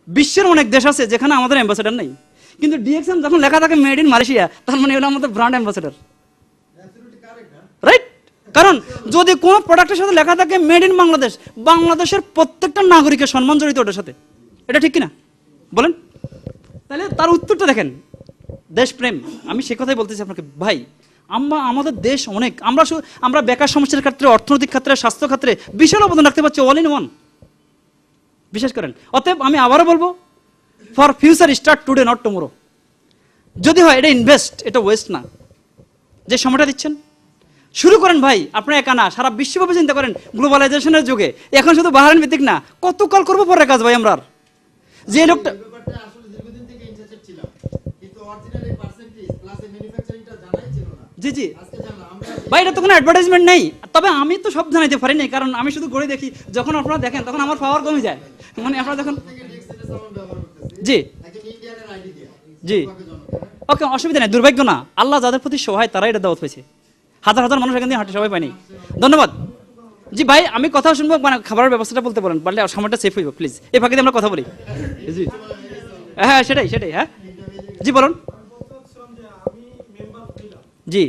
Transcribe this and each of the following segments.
বিশ্বের অনেক দেশ আছে যেখানে আমাদের অ্যাম্বাসেডার নেই, কিন্তু ডিএক্সএম যখন লেখা থাকে মেড ইন মালয়েশিয়া, তার মানে হলো আমাদের ব্র্যান্ড অ্যাম্বাসেডার, রাইট? কারণ যদি কোনো প্রোডাক্টের সাথে লেখা থাকে মেড ইন বাংলাদেশ, বাংলাদেশের প্রত্যেকটা নাগরিকের সম্মান জড়িত ওটার সাথে, এটা ঠিক কিনা বলেন? তাহলে তার উত্তরটা দেখেন, দেশপ্রেম। আমি সে কথাই বলতেছি আপনাকে ভাই, আমাদের দেশ অনেক, আমরা বেকার সমস্যার ক্ষেত্রে, অর্থনৈতিক ক্ষেত্রে, স্বাস্থ্য ক্ষেত্রে বিশাল অবদান রাখতে পারছি, অল ইন ওয়ান। বিশ্বাস করেন। অতএব আমি আবারও বলবো, for future start today not tomorrow. যদি হয় এটা ইনভেস্ট, এটা ওয়েস্ট না। যে সময়টা দিচ্ছেন শুরু করেন ভাই, আপনার একা না, সারা বিশ্বব্যাপী চিন্তা করেন। গ্লোবালাইজেশনের যুগে এখন শুধু বাহারাইন ভিত্তিক না, কত কাল করবো পরে কাজ ভাই আমরা। আর যে লোকটা জি জি ভাই, এটা তো কোনো অ্যাডভার্টাইজমেন্ট নেই, তবে আমি তো সব জানাইতে পারি নাই, কারণ আমি শুধু করে দেখি। যখন আপনারা দেখেন তখন আমার পাওয়ার কমে যায়, মানে আপনারা যখন জি জি ওকে, অসুবিধা নেই, দুর্ভাগ্য না, আল্লাহ যাদের প্রতি সহায় তারাই এটা দাওয়াত হয়েছে। হাজার হাজার মানুষ এখান দিয়ে হাঁটে, সবাই পায়নি। ধন্যবাদ। জি ভাই, আমি কথা শুনবো, মানে খাবারের ব্যবস্থাটা বলতে বলেন, পারলে সময়টা সেফ হইব প্লিজ, এই ফাঁকে আমরা কথা বলি। জি হ্যাঁ সেটাই সেটাই, হ্যাঁ জি বলুন। জি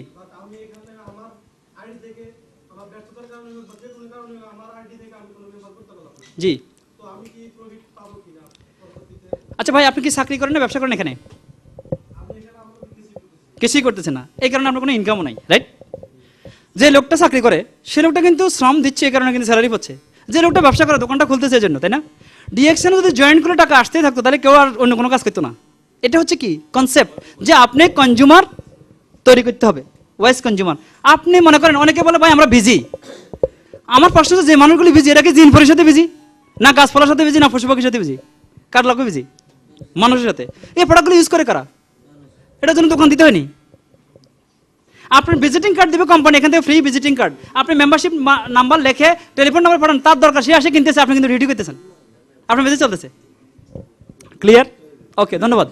জি আচ্ছা ভাই, আপনি কি চাকরি করেন না ব্যবসা করেন? এখানে কিছুই করতেছে না, এই কারণে আপনার কোনো ইনকামও নাই, রাইট? যে লোকটা চাকরি করে সে লোকটা কিন্তু শ্রম দিচ্ছে, এই কারণে কিন্তু স্যালারি পাচ্ছে। যে লোকটা ব্যবসা করে দোকানটা খুলতেছে এই জন্য, তাই না? ডিএক্সএনে যদি জয়েন্ট করে টাকা আসতেই থাকতো তাহলে কেউ আর অন্য কোনো কাজ করতো না। এটা হচ্ছে কি কনসেপ্ট, যে আপনি কনজিউমার তৈরি করতে হবে, ওয়াইজ কনজিউমার। আপনি মনে করেন, অনেকে বলে ভাই আমরা বিজি। আমার প্রশ্ন হচ্ছে, যে মানুষগুলি বিজি, এরা কি জিন পরিষদে বিজি, না গাছপালার সাথে বিজি, না পশু পাখির সাথে বিজি? কার লোকে বিজি? মানুষের সাথে। এই প্রোডাক্টগুলো ইউজ করে কারা? এটার জন্য দোকান দিতে হয়নি। আপনার ভিজিটিং কার্ড দেবে কোম্পানি, এখান থেকে ফ্রি ভিজিটিং কার্ড, আপনি মেম্বারশিপ নাম্বার লেখে টেলিফোন নাম্বার পাঠান, তার দরকার সে আসে কিনতেছে, আপনি কিন্তু ডিউটি করতেছেন, আপনার বিজনেস চলতেছে। ক্লিয়ার? ওকে, ধন্যবাদ।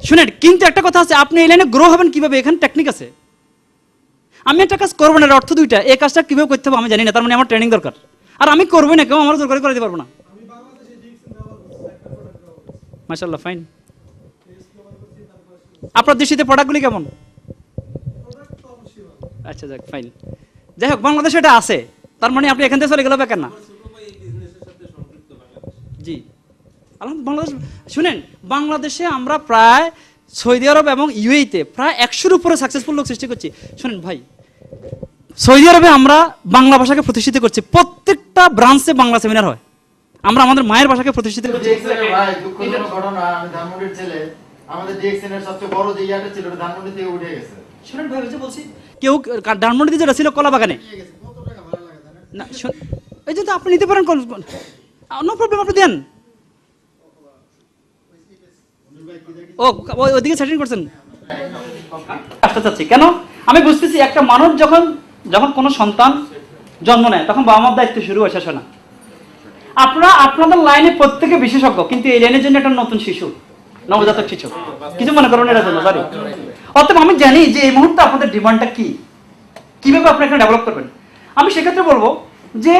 শুনেন, কিন্তু একটা কথা আছে, আপনি এই লাইনে গ্রো হবেন কিভাবে, এখানে টেকনিক আছে। আমি একটা কাজ করবো না, অর্থ দুইটা, এই কাজটা কিভাবে করতে হবে আমি জানি না, তার মানে আমার ট্রেনিং দরকার, আর আমি করবোই না, কেউ আমার জোর করে দিতে পারবো না। মাশাআল্লাহ, ফাইন। আপনার দৃষ্টিতে প্রোডাক্টগুলি কেমন? আচ্ছা যাক, ফাইন। যাই হোক, বাংলাদেশে এটা আছে, তার মানে আপনি এখান থেকে চলে গেলে বেকার না। জি বাংলাদেশ, শুনেন, বাংলাদেশে আমরা প্রায় সৌদি আরব এবং ইউএইতে প্রায় 100-র উপরে সাকসেসফুল লোক সৃষ্টি করছি। শুনেন ভাই, সৌদি আরবে আমরা বাংলা ভাষাকে প্রতিষ্ঠিত করছি, প্রত্যেকটা ব্রাঞ্চে বাংলা সেমিনার হয়, আমরা আমাদের মায়ের ভাষাকে প্রতিষ্ঠিত করছি। ভাই দুঃখজনক ঘটনা, আমি ধানমন্ডির ছেলে, আমাদের ডিএক্সএন এর সবচেয়ে বড় যে ইয়াটা ছিল ধানমন্ডি থেকে উঠে গেছে। শুনেন ভাই, বলছি কেউ ধানমন্ডিতে যেটা ছিল কলা বাগানে না, এই যে আপনি নিতে পারেন, নো প্রবলেম, আপনি দেন। ও ওইদিকে সেটিং করছেন। আসতে চাচ্ছি কেন, আমি বুঝতেছি, একটা মানুষ যখন কোনো সন্তান জন্ম নেয় তখন বাবা মার দায়িত্ব শুরু হয়, শেষ হয় না। আপনারা আপনাদের লাইনে প্রত্যেকে বিশেষজ্ঞ, কিন্তু এই লাইনের জন্য একটা নতুন শিশু, নবজাতক শিশু, কিছু মনে করুন এটার জন্য, সরি। অতএব আমি জানি যে এই মুহূর্তে আপনাদের ডিমান্ডটা কি, কিভাবে আপনি এখানে ডেভেলপ করবেন। আমি সেক্ষেত্রে বলবো যে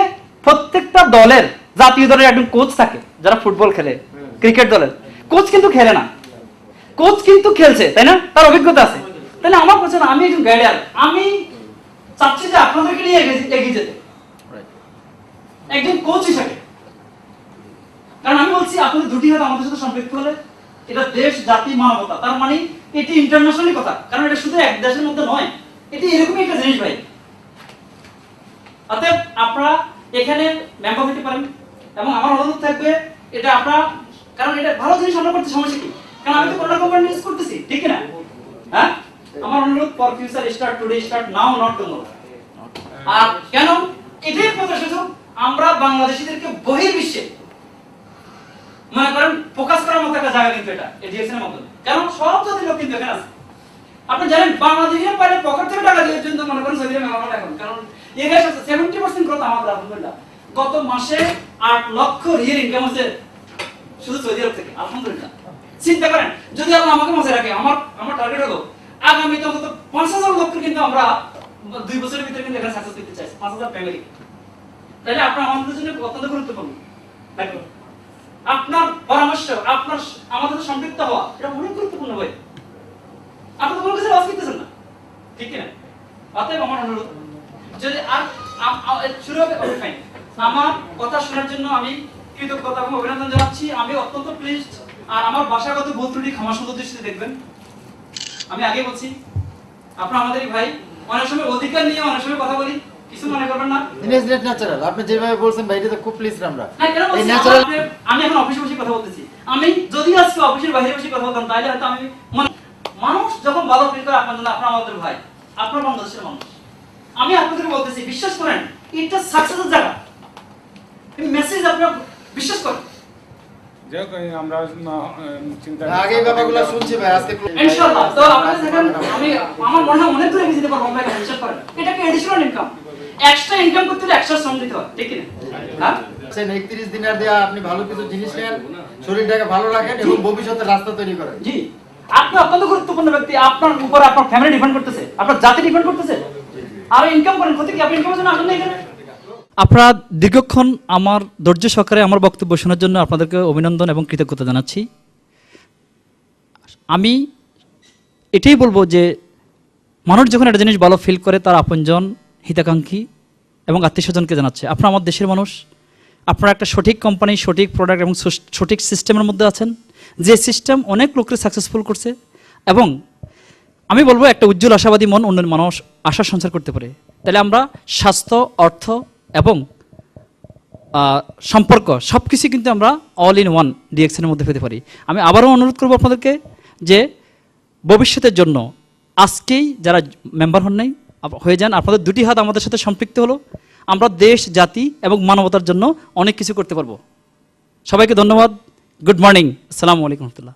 প্রত্যেকটা দলের, জাতীয় দলের একজন কোচ থাকে, যারা ফুটবল খেলে, ক্রিকেট দলের কোচ কিন্তু খেলে না, কোচ কিন্তু খেলছে, তাই না? তার অভিজ্ঞতা আছে। তাহলে আমার কাছে না, আমি একজন গাইডার, আমি চাচ্ছি যে আপনাদেরকে নিয়ে এগিয়ে যেতে একজন কোচ হিসেবে। কারণ আমি বলছি, আপনাদের দুটি হাত আমাদের সাথে সম্পৃক্ত হলে এটা দেশ, জাতি, মানবতা, তার মানে এটি ইন্টারন্যাশনালি কথা, কারণ এটা শুধু এক দেশের মধ্যে নয়, এটি এরকমই একটা জিনিস ভাই। অতএব আপনারা এখানে মেম্বার হতে পারেন, এবং আমার অনুরোধ থাকবে এটা আপনারা, কারণ এটা ভালো জিনিস আমরা করতে, সমস্যা কি, কারণ আমি তো কোনো কোম্পানি ইউজ করতেছি, ঠিক না? হ্যাঁ, আমার অনুরোধ, for future start today, start now not tomorrow. আর কেন এটাই প্রথম সুযোগ, আমরা বাংলাদেশীদেরকে বহির্বিশ্বে মনে করেন ফোকাস করার মতো একটা জায়গা, কিন্তু এটা ডিএক্সএন এর মতো, কারণ সব জাতির লোক কিন্তু এখানে আছে। আপনি জানেন, বাংলাদেশের বাইরে পকেট থেকে টাকা দিয়ে জন্য মনে করেন সৌদি আরবে মেহমান এখন, কারণ এখানে 70% গ্রোথ আমাদের, আলহামদুলিল্লাহ। গত মাসে 8 লক্ষ রিয়েল ইনকাম হচ্ছে শুধু সৌদি আরব থেকে, আলহামদুলিল্লাহ। চিন্তা করেন, যদি আল্লাহ আমাকে মাঝে রাখে, আমার টার্গেট হলো আগামীতে অন্তত 5000 লোককে কিন্তু আমরা 2 বছরের ভিতরে কিন্তু এখানে সাকসেস দিতে চাই, 5000 ফ্যামিলি। তাহলে আপনার আমাদের জন্য অত্যন্ত গুরুত্বপূর্ণ। আপনার পরামর্শ পরামর্শ, আপনার আমাদের সাথে সম্পৃক্ত হওয়া, এটা অনেক গুরুত্বপূর্ণ ভাই। আপনি তো কোনো কিছু লস করতেছেন না, ঠিক কিনা? অতএব আমার অনুরোধ, যদি আর শুরু হবে, ওকে ফাইন। আমার কথা শোনার জন্য আমি কৃতজ্ঞতা এবং অভিনন্দন জানাচ্ছি। আমি অত্যন্ত প্লিজড। আর আমার ভাষাগত ভুল ত্রুটি ক্ষমা সুন্দর দৃষ্টিতে দেখবেন। আমি আগে বলছি, আপনারা আমাদেরই ভাই, অনেক সময় অধিকার নিয়ে অনেক সময় কথা বলি, কিছু মনে করবেন না। ন্যাচারাল, আপনি যেভাবে বলছেন ভাই, এটা তো খুব প্লিজড আমরা। না, কেন বলছি? এই ন্যাচারাল। আমি এখন অফিসে বসে কথা বলতেছি। আমি যদি আজকে অফিসের বাইরে বসে কথা বলতাম, তাহলে হয়তো আমি মানুষ যখন ভালো ফিল করে আপনার জন্য, আপনারা আমাদের ভাই, আপনার বাংলাদেশের মানুষ। আমি আপনাদের বলতেছি, বিশ্বাস করেন, এটা সাকসেসের জায়গা। এই মেসেজ আপনারা বিশ্বাস করেন। আমরা চিন্তা আগে এই ব্যাপারগুলো শুনছি ভাই, আজকে ইনশাআল্লাহ। তো আপনারা দেখেন, আমি আমার মনে হয় অনেক দূরে এগিয়ে যেতে পারবো ভাই, বিশ্বাস করেন। এটাকে এডিশনাল ইনকাম, এক্সট্রা ইনকাম করতে হলে এক্সট্রা শ্রম দিতে হয়, ঠিক কি না? হ্যাঁ, 31 দিনের দেয়া আপনি ভালো কিছু জিনিস নেন, শরীরটাকে ভালো রাখেন এবং ভবিষ্যতের রাস্তা তৈরি করেন। জি, আপনি অত্যন্ত গুরুত্বপূর্ণ ব্যক্তি। আপনার উপর আপনার ফ্যামিলি ডিপেন্ড করতেছে, আপনার জাতি ডিপেন্ড করতেছে। আর ইনকাম করেন, ক্ষতি কি? আপনি ইনকামের জন্য আসেন না এখানে। আপনারা দীর্ঘক্ষণ আমার ধৈর্য সহকারে আমার বক্তব্য শোনার জন্য আপনাদেরকে অভিনন্দন এবং কৃতজ্ঞতা জানাচ্ছি। আমি এটাই বলবো যে মানুষ যখন একটা জিনিস ভালো ফিল করে, তার আপনজন, হিতাকাঙ্ক্ষী এবং আত্মীয়স্বজনকে জানাচ্ছে, আপনারা আমার দেশের মানুষ, আপনারা একটা সঠিক কোম্পানি, সঠিক প্রোডাক্ট এবং সঠিক সিস্টেমের মধ্যে আছেন, যে সিস্টেম অনেক লোককে সাকসেসফুল করছে। এবং আমি বলবো, একটা উজ্জ্বল আশাবাদী মন অন্য মানুষ আশা সঞ্চার করতে পারে। তাহলে আমরা স্বাস্থ্য, অর্থ এবং সম্পর্ক সব কিছু কিন্তু আমরা অল ইন ওয়ান ডিএক্সএনের মধ্যে পেতে পারি। আমি আবারও অনুরোধ করবো আপনাদেরকে যে ভবিষ্যতের জন্য আজকেই যারা মেম্বার হন নাই, হয়ে যান। আপনাদের দুটি হাত আমাদের সাথে সম্পৃক্ত হলো, আমরা দেশ, জাতি এবং মানবতার জন্য অনেক কিছু করতে পারবো। সবাইকে ধন্যবাদ। Good morning. আসসালামু আলাইকুম রহমতুল্লাহ।